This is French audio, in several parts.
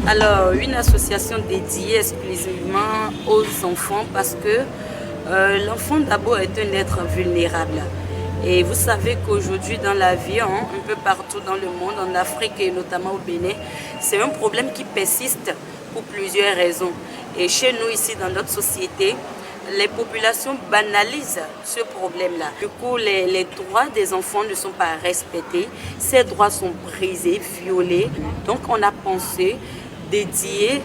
Alors, une association dédiée exclusivement aux enfants parce que l'enfant d'abord est un être vulnérable. Et vous savez qu'aujourd'hui dans la vie, un peu partout dans le monde, en Afrique et notamment au Bénin, c'est un problème qui persiste pour plusieurs raisons. Et chez nous ici dans notre société, les populations banalisent ce problème-là. Du coup, les droits des enfants ne sont pas respectés, ces droits sont brisés, violés. Donc on a pensé dédier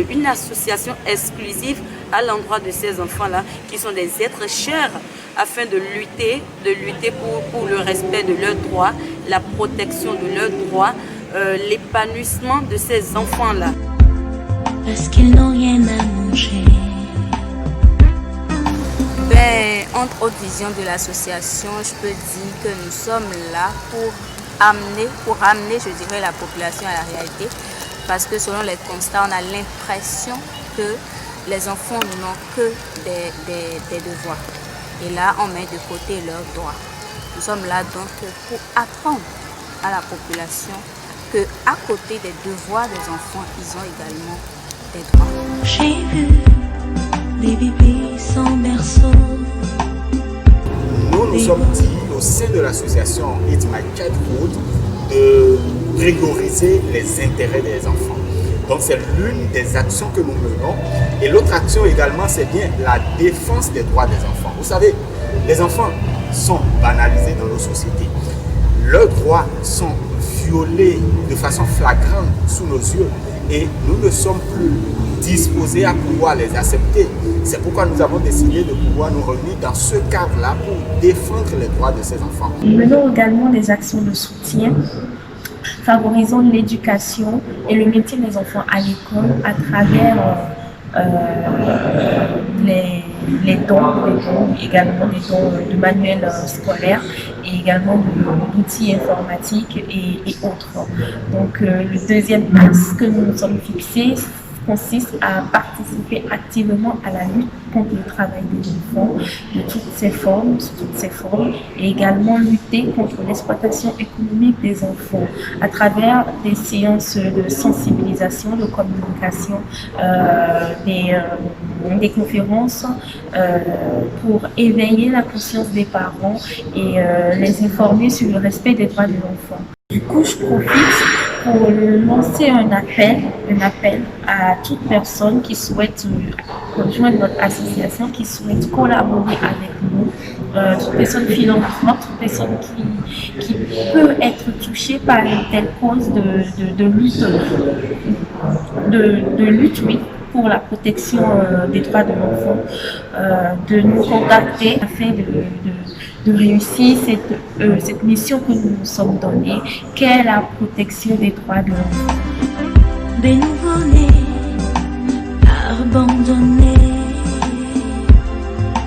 une association exclusive à l'endroit de ces enfants-là, qui sont des êtres chers, afin de lutter pour le respect de leurs droits, la protection de leurs droits, l'épanouissement de ces enfants-là. Parce qu'ils n'ont rien à manger. Entre autres visions de l'association, je peux dire que nous sommes là pour amener, je dirais, la population à la réalité. Parce que selon les constats, on a l'impression que les enfants n'ont que des devoirs. Et là, on met de côté leurs droits. Nous sommes là donc pour apprendre à la population qu'à côté des devoirs des enfants, ils ont également des droits. J'ai vu des bébés sans berceau. Nous sommes dit au sein de l'association It's My Childhood de rigoriser les intérêts des enfants. Donc c'est l'une des actions que nous menons. Et l'autre action également, c'est bien la défense des droits des enfants. Vous savez, les enfants sont banalisés dans nos sociétés. Leurs droits sont violés de façon flagrante sous nos yeux. Et nous ne sommes plus disposés à pouvoir les accepter. C'est pourquoi nous avons décidé de pouvoir nous réunir dans ce cadre-là pour défendre les droits de ces enfants. Nous menons également des actions de soutien favorisant l'éducation et le maintien des enfants à l'école à travers les dons, également des dons de manuels scolaires et également d'outils informatiques et autres. Donc le deuxième axe que nous nous sommes fixés consiste à participer activement à la lutte contre le travail des enfants de toutes ses formes, et également lutter contre l'exploitation économique des enfants à travers des séances de sensibilisation, de communication, des conférences pour éveiller la conscience des parents et les informer sur le respect des droits de l'enfant. Du coup, je profite pour lancer un appel à toute personne qui souhaite rejoindre notre association, qui souhaite collaborer avec nous, toute personne philanthrope, toute personne qui peut être touchée par une telle cause de lutte, oui, pour la protection des droits de l'enfant, de nous contacter afin de réussir cette mission que nous nous sommes donnée, qu'est la protection des droits de l'enfant. Des nouveau-nés abandonnés,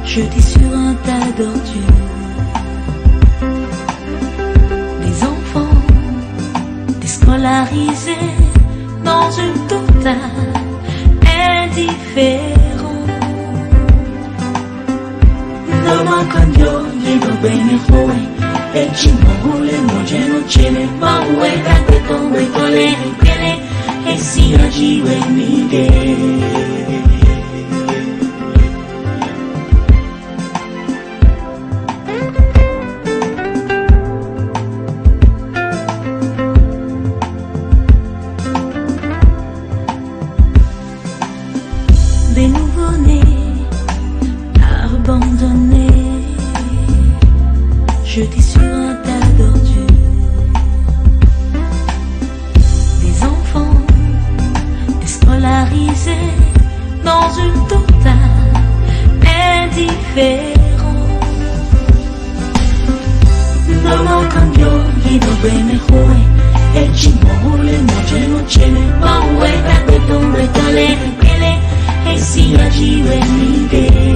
jetés sur un tas d'ordures. Des enfants déscolarisés dans une totale indifférence. Mama kanyo yido bene hoe echi mohule mojeno chele mawe kate tombe tole pele esi ajiwe mide. Des nouveau-nés abandonnés, jetés sur un tas d'ordures. Des enfants déscolarisés dans une totale indifférence. Maman cambio yido bene hoe echi mohule mojeno chele mawe kate tombe tole pele esi ajiwe mide.